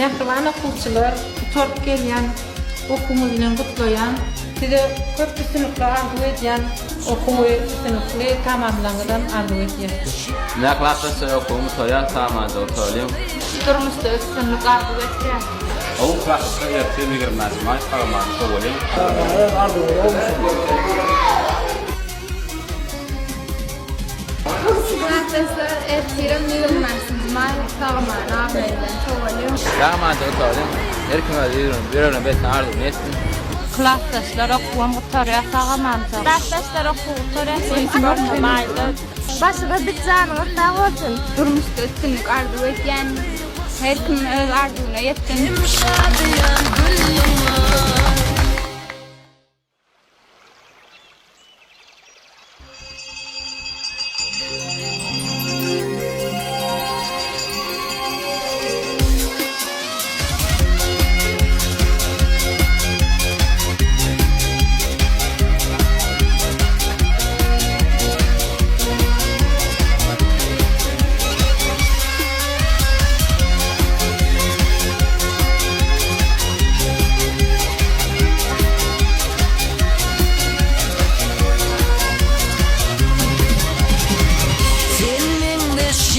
Mehriban okuwçylar, torp gelýän, okumuş bilen gutlaýan, size köpçü sınıflar arzu edýän, okuwy sınıfly tamamlangydan arzu edýär. Ne klasda okumu toya tamamladı otalyum. Durmuşda üstünlük arzu edýär. O klasda yaptığım girmez mi? Tamam, toyum. Arkadaşlar etkirim yürümezsiniz. Maalesef sağlamayın. Ağabeyden çoğalayım. Tamamladı otalyum. Erkime diyorum, bir öyle betin ardım etsin. Klasdaşlar okuwam gutarya sağamansa. Arkadaşlar okul Mayda. başına bir canlı sağ olsun. Durmuşta üstünlük arzu etken her kim öz arzuna yetken.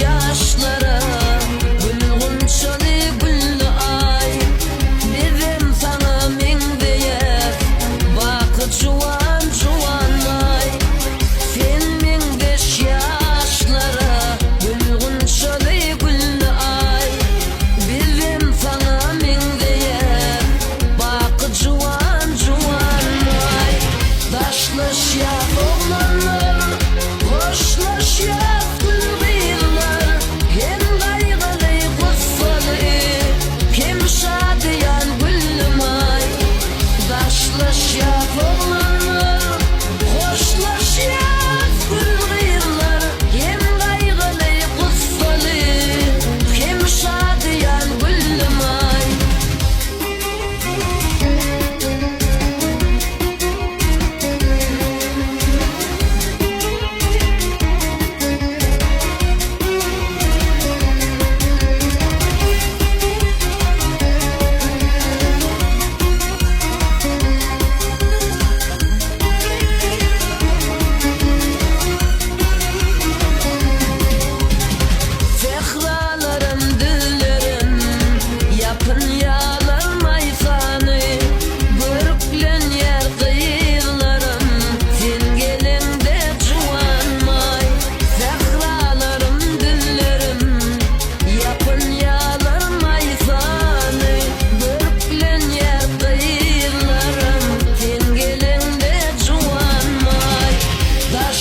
Yaşlara gülgün çalı güllü ay Dedim sana min deyek Bakı cuvan cuvan ay Sen min beş yaşlara gülgün çalı güllü ay Dedim sana min deyek Bakı cuvan cuvan ay Daşlaş ya oğlanlar Hoşlaş ya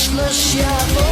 Yaşlı şafo